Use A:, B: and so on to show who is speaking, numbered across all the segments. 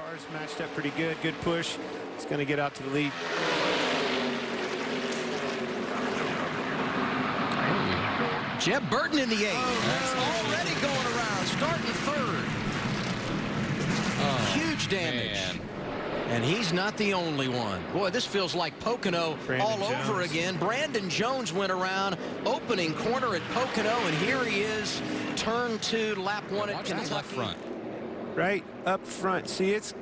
A: Cars matched up pretty good. Good push. It's going to get out to the lead.
B: Jeb Burton in the 8th. Already going around, starting 3rd. Huge damage. Man. And he's not the only one. Boy, this feels like Pocono all over again. Brandon Jones went around, opening corner at Pocono, and here he is, turn 2, lap 1 at Kentucky.
A: Right up front. See, it's...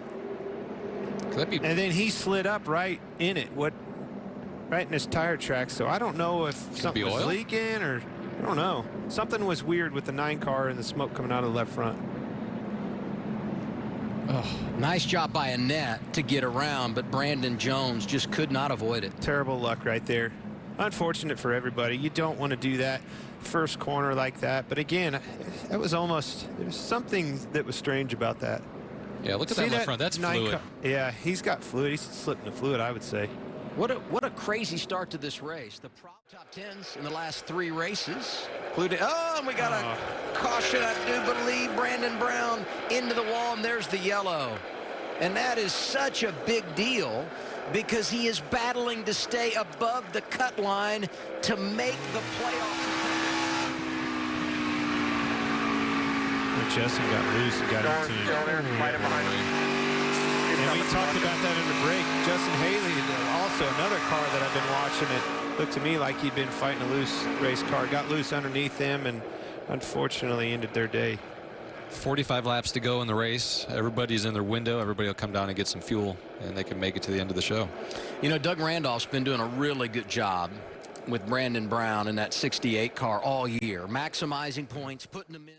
A: And then he slid up right in it, right in his tire track. So I don't know if something was leaking or... I don't know. Something was weird with the 9 car and the smoke coming out of the left front.
B: Oh, nice job by Annett to get around, but Brandon Jones just could not avoid it.
A: Terrible luck right there. Unfortunate for everybody. You don't want to do that first corner like that. But again, that was almost, there was something that was strange about that.
C: Yeah, look at that left front. That's fluid.
A: Yeah, he's got fluid. He's slipping the fluid, I would say.
B: What a crazy start to this race. The top 10s in the last 3 races, including, and we got a caution, I do believe, Brandon Brown into the wall, and there's the yellow. And that is such a big deal because he is battling to stay above the cut line to make the playoffs.
A: Justin got loose and got into it. And we talked about that in the break. Justin Haley, also another car that I've been watching, it looked to me like he'd been fighting a loose race car, got loose underneath him, and unfortunately ended their day.
C: 45 laps to go in the race. Everybody's in their window. Everybody will come down and get some fuel, and they can make it to the end of the show.
B: You know, Doug Randolph's been doing a really good job with Brandon Brown in that 68 car all year, maximizing points, putting them in.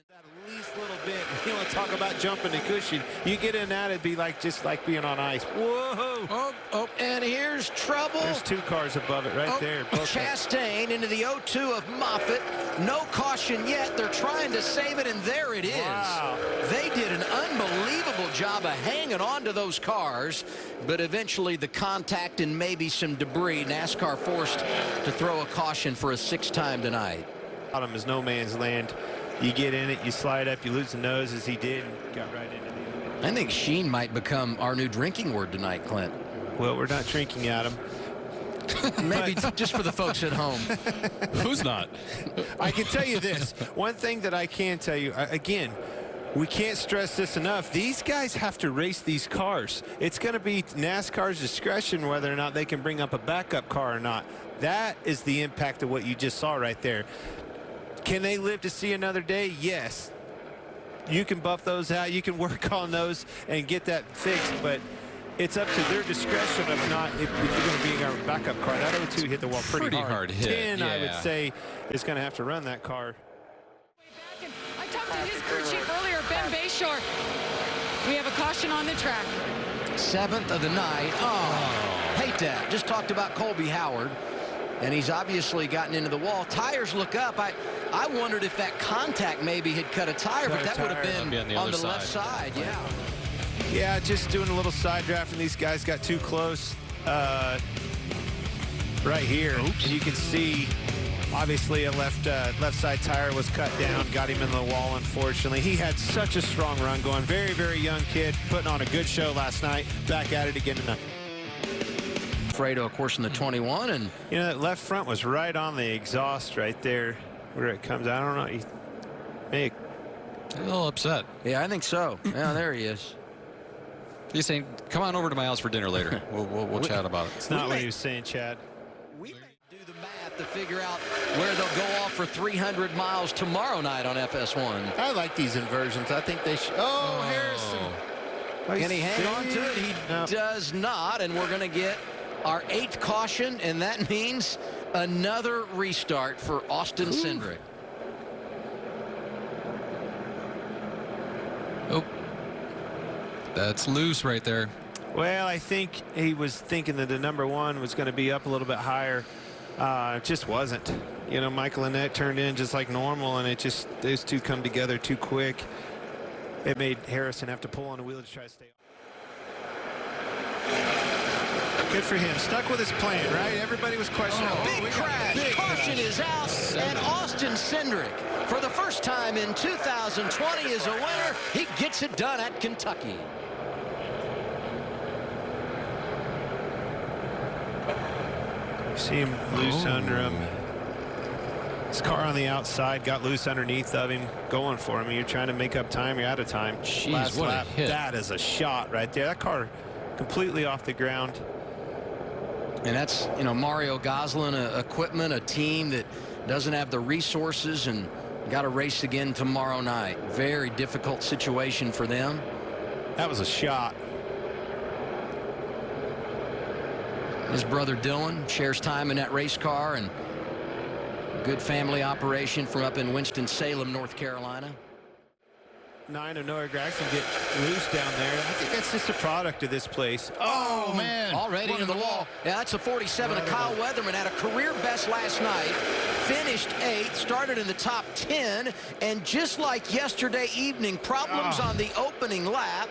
A: At least a little bit. You want to talk about jumping the cushion. You get in that, it'd be like just like being on ice. Whoa!
B: Oh, and here's trouble.
A: There's 2 cars above it right there.
B: Chastain into the 0-2 of Moffitt. No caution yet. They're trying to save it, and there it is.
A: Wow.
B: They did an unbelievable job of hanging on to those cars, but eventually the contact and maybe some debris. NASCAR forced to throw a caution for a 6th time tonight.
A: Bottom is no man's land. You get in it, you slide up, you lose the nose as he did, and got right into the...
B: I think Sheen might become our new drinking word tonight, Clint.
A: Well, we're not drinking at him.
B: Maybe just for the folks at home.
C: Who's not?
A: I can tell you this. One thing that I can tell you, again, we can't stress this enough. These guys have to race these cars. It's going to be NASCAR's discretion whether or not they can bring up a backup car or not. That is the impact of what you just saw right there. Can they live to see another day? Yes. You can buff those out. You can work on those and get that fixed, but it's up to their discretion of not, if you're going to be our backup car. That 0-2 hit the wall pretty hard
C: hit.
A: 10, yeah. I would say, is going to have to run that car.
D: I talked to his crew chief earlier, Ben Bayshore. We have a caution on the track.
B: 7th of the night. Oh, hate that. Just talked about Colby Howard, and he's obviously gotten into the wall. Tires look up. I wondered if that contact maybe had cut a tire, but that would have been on the left side. Yeah.
A: Yeah, just doing a little side draft, and these guys got too close right here. Oops. And you can see, obviously, a left side tire was cut down, got him in the wall, unfortunately. He had such a strong run going. Very, very young kid, putting on a good show last night. Back at it again tonight.
B: Fredo, of course, in the 21. And
A: you know, that left front was right on the exhaust right there where it comes out. I don't know. Hey.
C: A little upset.
B: Yeah, I think so. Yeah, there he is.
C: He's saying, come on over to my house for dinner later. We'll chat about it.
A: It's not what he was saying, Chad.
B: We may do the math to figure out where they'll go off for 300 miles tomorrow night on FS1.
A: I like these inversions. I think they should. Oh, Harrison.
B: Can he hang on to it? He does not, and we're going to get our 8th caution, and that means another restart for Austin Cindric.
C: Oh, that's loose right there.
A: Well, I think he was thinking that the #1 was going to be up a little bit higher. It just wasn't. You know, Michael Annett turned in just like normal, and it just, those two come together too quick. It made Harrison have to pull on the wheel to try to stay. Good for him. Stuck with his plan, right? Everybody was questioning.
B: Big crash. Caution is out. And Austin Cindric, for the first time in 2020, is a winner. He gets it done at Kentucky.
A: See him loose under him. His car on the outside got loose underneath of him, going for him. You're trying to make up time. You're out of time.
C: Jeez,
A: Last
C: what a
A: lap.
C: hit.
A: That is a shot right there. That car completely off the ground.
B: And that's, you know, Mario Goslin equipment, a team that doesn't have the resources and got to race again tomorrow night. Very difficult situation for them.
A: That was a shot.
B: His brother Dylan shares time in that race car, and good family operation from up in Winston-Salem, North Carolina.
A: 9 of Noah Gragson get loose down there. I think that's just a product of this place.
B: Oh, man. Already into the wall. Yeah, that's a 47 of Kyle Weatherman. Had a career best last night. Finished 8th. Started in the top 10. And just like yesterday evening, problems on the opening lap.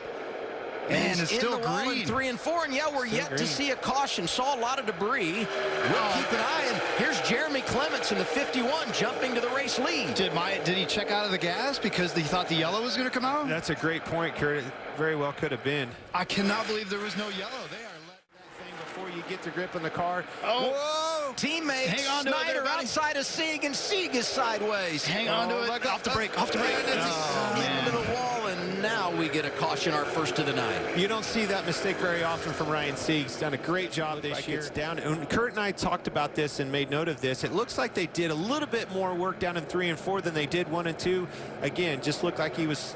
E: Man, it's still green.
B: In 3 and 4, and yeah, we're yet to see a caution. Saw a lot of debris. We'll keep an eye. And here's Jeremy Clements in the 51 jumping to the race lead.
E: Did he check out of the gas because he thought the yellow was going to come out?
A: That's a great point, Kurt. It very well could have been.
E: I cannot believe there was no yellow. They are letting
A: That thing before you get the grip on the car.
E: Oh.
A: Whoa!
B: Teammate
E: Hang on to it
B: Snyder
E: there, buddy.
B: outside of Sieg, and Sieg is sideways.
E: Hang on to it. Off the brake. Off the brake.
B: Into the wall, and now we get a caution, our first of the night.
A: You don't see that mistake very often from Ryan Sieg. He's done a great job this year. It's down. And Kurt and I talked about this and made note of this. It looks like they did a little bit more work down in 3 and 4 than they did 1 and 2. Again, just looked like he was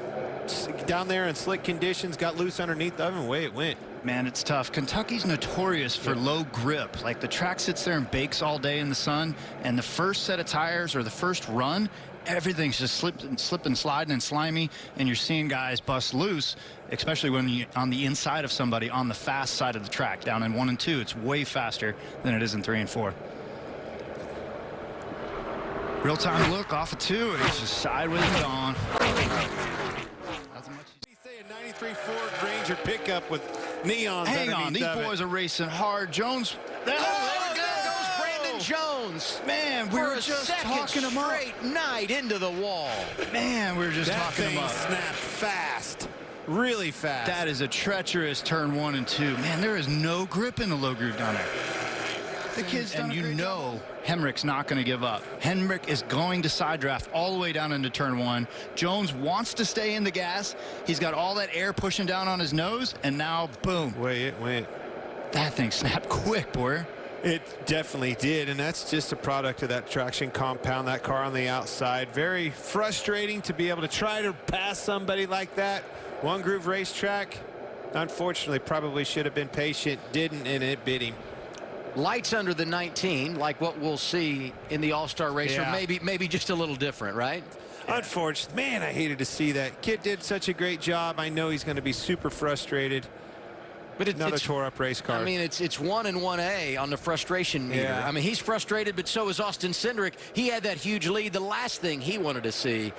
A: down there in slick conditions, got loose underneath of him, away it went.
E: Man, it's tough. Kentucky's notorious for low grip. Like, the track sits there and bakes all day in the sun, and the first set of tires or the first run, everything's just slipping, sliding, and slimy, and you're seeing guys bust loose, especially when you're on the inside of somebody on the fast side of the track. Down in 1 and 2, it's way faster than it is in 3 and 4. Real-time look off of 2, and he's just sideways and gone. Nothing much.
A: Say a 93 Ford Ranger pickup with neons.
E: Hang on, these
A: underneath of
E: boys are racing hard. Jones.
B: There goes Brandon Jones.
E: Man, we
B: For
E: were
B: a
E: just
B: second
E: talking him up.
B: straight night into the wall.
E: Man, we were just
A: That
E: talking
A: thing
E: him up.
A: snapped fast, really fast.
E: That is a treacherous turn 1 and 2. Man, there is no grip in the low groove down there. The kid's done a great job. Hemric's not going to give up. Hemric is going to side draft all the way down into turn 1. Jones wants to stay in the gas. He's got all that air pushing down on his nose, and now, boom.
A: Way it went.
E: That thing snapped quick, boy.
A: It definitely did, and that's just a product of that traction compound, that car on the outside. Very frustrating to be able to try to pass somebody like that. One groove racetrack. Unfortunately, probably should have been patient, didn't, and it bit him.
B: Lights under the 19, like what we'll see in the All-Star race,
A: Yeah.
B: or maybe just a little different, right?
A: Unfortunately, man, I hated to see that. Kid did such a great job. I know he's going to be super frustrated.
B: But
A: Another tore up race car.
B: I mean, it's 1 and 1A on the frustration meter.
A: Yeah.
B: I mean, he's frustrated, but so is Austin Cindric. He had that huge lead. The last thing he wanted to see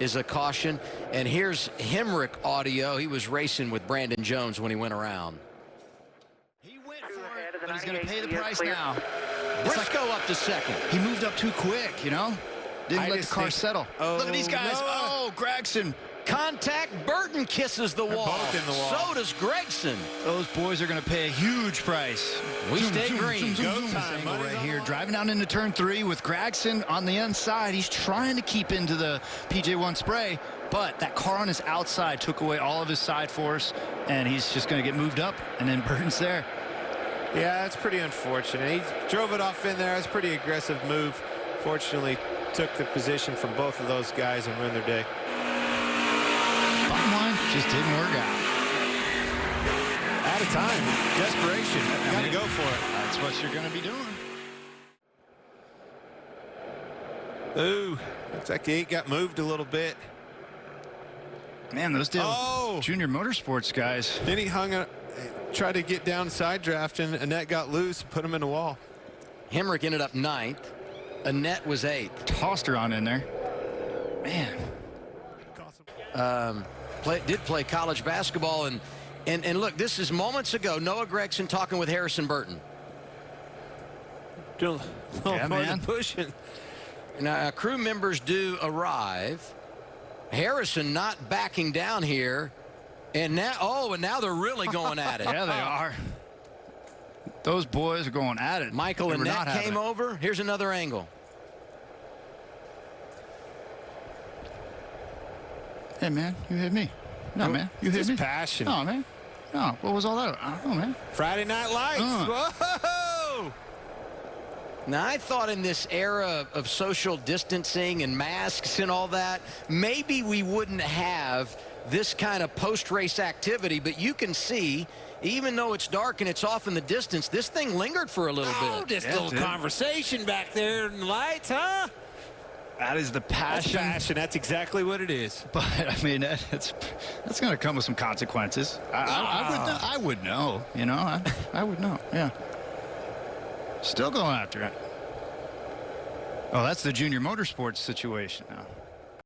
B: is a caution. And here's Hemric audio. He was racing with Brandon Jones when he went around.
E: He went for it, but he's going to pay the price now.
B: Briscoe up to second.
E: He moved up too quick, you know? Didn't let the
A: just
E: car
A: think-
E: settle.
A: Oh,
E: Look at these guys.
A: no.
E: Oh, Gragson.
B: Contact. Burton kisses the wall.
A: both in the wall.
B: So does Gragson.
E: Those boys are going to pay a huge price.
B: We stay green.
A: Go
E: This
A: time.
E: angle
A: Money's
E: right
A: on the
E: here.
A: line.
E: Driving down into turn 3 with Gragson on the inside. He's trying to keep into the PJ1 spray, but that car on his outside took away all of his side force, and he's just going to get moved up, and then Burton's there.
A: Yeah, that's pretty unfortunate. He drove it off in there. It's a pretty aggressive move. Fortunately, took the position from both of those guys and ruined their day.
E: Bottom line, just didn't work out.
A: Out of time. Desperation. You got to go for it.
E: That's what you're going to be doing.
A: Ooh, looks like the 8 got moved a little bit.
E: Man, those junior motorsports guys.
A: Then he hung up, tried to get down side draft, and Annett got loose, put him in the wall.
B: Hemric ended up 9th. Annett was 8th.
E: Tossed her on in there. Man.
B: Did play college basketball, and look, this is moments ago. Noah Gragson talking with Harrison Burton.
A: Doing a little
E: Yeah,
A: more
E: man.
A: than pushing.
B: Now, crew members do arrive. Harrison not backing down here, and now, and now they're really going at it.
E: Yeah, they are. Those boys are going at it.
B: Michael
E: They were
B: Annett
E: not having
B: came
E: it.
B: over. Here's another angle.
E: Hey, man, you hit me. No, man, you hit
A: Just
E: me.
A: passion.
E: No, man. No, what was all that? I don't know, man.
A: Friday Night Lights. Whoa!
B: Now, I thought in this era of social distancing and masks and all that, maybe we wouldn't have this kind of post-race activity, but you can see, even though it's dark and it's off in the distance, this thing lingered for a little
A: Oh,
B: bit.
A: this
E: Yeah,
A: little
E: dude.
A: conversation back there in the lights, huh?
E: That is the
A: That's
E: passion.
A: passion. That's exactly what it is.
E: But I mean, that's going to come with some consequences. I would know. You know, I would know. Yeah. Still going after it. Oh, that's the junior motorsports situation now.